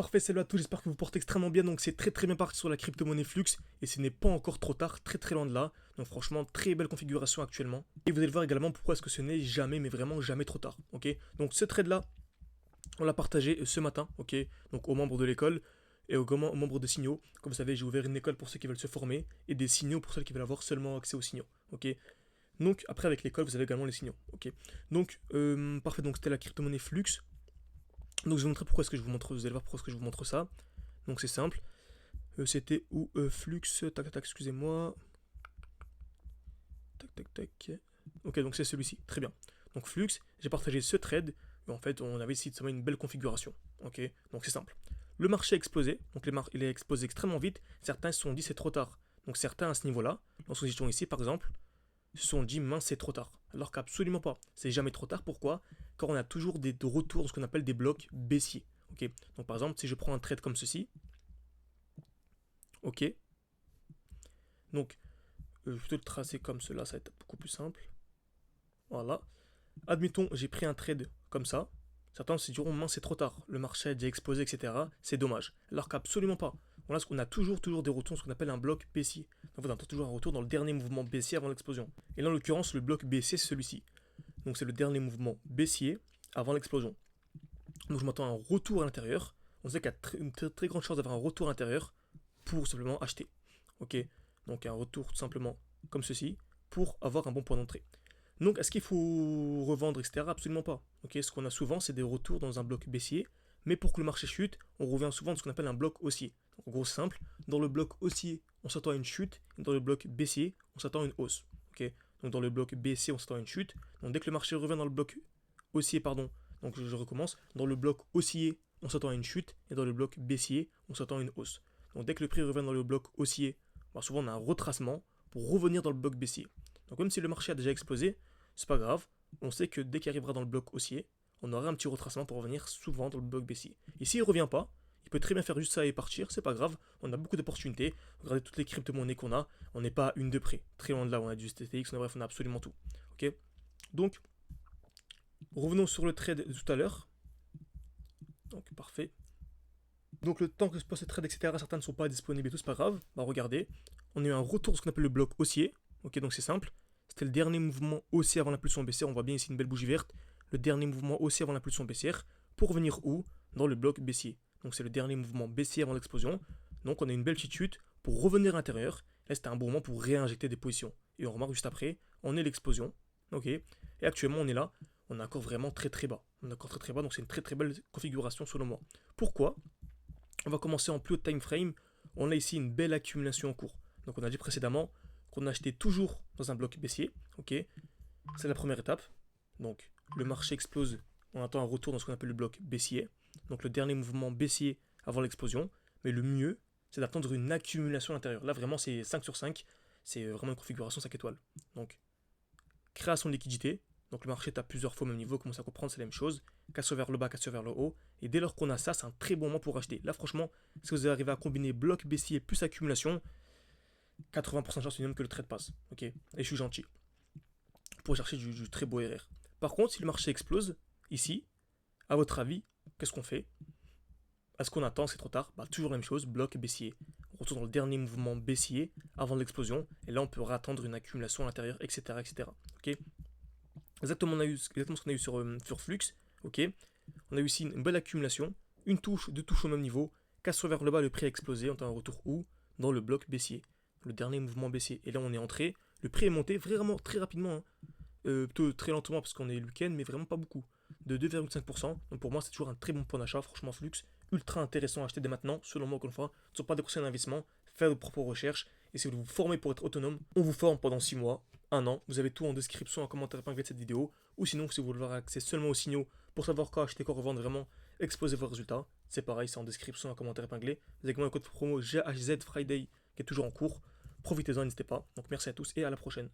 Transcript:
parfait, salut à tous, j'espère que vous portez extrêmement bien. Donc c'est très bien parti sur la crypto-monnaie Flux et ce n'est pas encore trop tard, très loin de là. Donc franchement, très belle configuration actuellement. Et vous allez voir également pourquoi est-ce que ce n'est jamais, mais vraiment jamais trop tard. Ok, donc ce trade là, on l'a partagé ce matin, ok, donc aux membres de l'école et aux membres de Signaux. Comme vous savez, j'ai ouvert une école pour ceux qui veulent se former et des signaux pour ceux qui veulent avoir seulement accès aux signaux. Ok, donc après avec l'école, vous avez également les signaux. Ok, donc parfait, donc c'était la crypto-monnaie Flux. Donc je vais vous montrer pourquoi est-ce que je vous montre, vous allez voir pourquoi est-ce que je vous montre ça. Donc c'est simple. C'était où Flux, tac, excusez-moi. Tac. Ok, donc c'est celui-ci, très bien. Donc Flux, j'ai partagé ce trade, et en fait on avait ici une belle configuration. Ok, donc c'est simple. Le marché a explosé, donc il a explosé extrêmement vite. Certains se sont dit c'est trop tard. Donc certains à ce niveau-là, lorsque nous étions ici par exemple, se sont dit mince c'est trop tard. Alors qu'absolument pas. C'est jamais trop tard. Pourquoi? Car on a toujours des retours, ce qu'on appelle des blocs baissiers. Ok. Donc par exemple, si je prends un trade comme ceci, ok. Donc je vais plutôt le tracer comme cela, ça va être beaucoup plus simple. Voilà. Admettons, j'ai pris un trade comme ça. Certains se diront mince c'est trop tard. Le marché a déjà explosé, etc. C'est dommage. Alors qu'absolument pas. On a toujours des retours, ce qu'on appelle un bloc baissier. Donc on a toujours un retour dans le dernier mouvement baissier avant l'explosion. Et là en l'occurrence, le bloc baissier c'est celui-ci. Donc c'est le dernier mouvement baissier avant l'explosion. Donc je m'attends à un retour à l'intérieur. On sait qu'il y a une très grande chance d'avoir un retour à l'intérieur pour simplement acheter. Ok. Donc un retour tout simplement comme ceci pour avoir un bon point d'entrée. Donc est-ce qu'il faut revendre, etc. Absolument pas. Ok. Ce qu'on a souvent, c'est des retours dans un bloc baissier. Mais pour que le marché chute, on revient souvent dans ce qu'on appelle un bloc haussier. Donc, en gros, c'est simple. Dans le bloc haussier, on s'attend à une chute. Et dans le bloc baissier, on s'attend à une hausse. Ok. Donc dans le bloc baissier, on s'attend à une chute. Donc dès que le marché revient dans le bloc haussier, pardon, donc je recommence, dans le bloc haussier, on s'attend à une chute, et dans le bloc baissier, on s'attend à une hausse. Donc dès que le prix revient dans le bloc haussier, bah souvent on a un retracement pour revenir dans le bloc baissier. Donc même si le marché a déjà explosé, c'est pas grave, on sait que dès qu'il arrivera dans le bloc haussier, on aura un petit retracement pour revenir souvent dans le bloc baissier. Et s'il revient pas, il peut très bien faire juste ça et partir, c'est pas grave, on a beaucoup d'opportunités. Regardez toutes les crypto-monnaies qu'on a, on n'est pas à une de près. Très loin de là, on a du STTX, bref, on a absolument tout. Ok. Donc, revenons sur le trade de tout à l'heure. Donc, parfait. Donc, le temps que se passe le trade, etc., certains ne sont pas disponibles et tout, c'est pas grave. Bah, regardez, on a eu un retour de ce qu'on appelle le bloc haussier. Ok, donc c'est simple. C'était le dernier mouvement haussier avant l'impulsion baissière. On voit bien ici une belle bougie verte. Le dernier mouvement haussier avant l'impulsion baissière. Pour venir où? Dans le bloc baissier. Donc, c'est le dernier mouvement baissier avant l'explosion. Donc, on a une belle petite chute pour revenir à l'intérieur. Là, c'était un bon moment pour réinjecter des positions. Et on remarque juste après, on est l'explosion. Ok. Et actuellement, on est là. On est encore vraiment très bas. On est encore très bas, donc c'est une très belle configuration selon moi. Pourquoi? On va commencer en plus haut time frame. On a ici une belle accumulation en cours. Donc on a dit précédemment qu'on achetait toujours dans un bloc baissier. Ok. C'est la première étape. Donc le marché explose. On attend un retour dans ce qu'on appelle le bloc baissier. Donc le dernier mouvement baissier avant l'explosion. Mais le mieux, c'est d'attendre une accumulation à l'intérieur. Là vraiment c'est 5 sur 5. C'est vraiment une configuration 5 étoiles. Donc création de liquidité. Donc le marché est à plusieurs fois au même niveau, commence à comprendre, c'est la même chose. Casse vers le bas, casse vers le haut. Et dès lors qu'on a ça, c'est un très bon moment pour acheter. Là, franchement, si vous arrivez à combiner bloc baissier plus accumulation, 80% de chance minimum que le trade passe. Ok. Et je suis gentil. Pour chercher du très beau RR. Par contre, si le marché explose, ici, à votre avis, qu'est-ce qu'on fait? Est-ce qu'on attend? C'est trop tard. Bah, toujours la même chose, bloc baissier. On retourne dans le dernier mouvement baissier avant l'explosion. Et là, on peut attendre une accumulation à l'intérieur, etc. Ok. Exactement, exactement ce qu'on a eu sur Flux. Ok. On a eu ici une belle accumulation. Une touche, deux touches au même niveau. Casse vers le bas, le prix a explosé. On a un retour où? Dans le bloc baissier. Le dernier mouvement baissier. Et là, on est entré. Le prix est monté vraiment très rapidement. Hein. Plutôt très lentement parce qu'on est le week-end, mais vraiment pas beaucoup. De 2,5%. Donc pour moi, c'est toujours un très bon point d'achat. Franchement, Flux, ultra intéressant à acheter dès maintenant. Selon moi, encore une fois, ne sont pas des conseils d'investissement. Faire de propres recherches. Et si vous vous formez pour être autonome, on vous forme pendant 6 mois, 1 an. Vous avez tout en description, en commentaire épinglé de cette vidéo. Ou sinon, si vous voulez avoir accès seulement aux signaux pour savoir quoi acheter, quoi revendre, vraiment exposer vos résultats, c'est pareil, c'est en description, en commentaire épinglé. Vous avez également un code promo GHZ Friday qui est toujours en cours. Profitez-en, n'hésitez pas. Donc merci à tous et à la prochaine.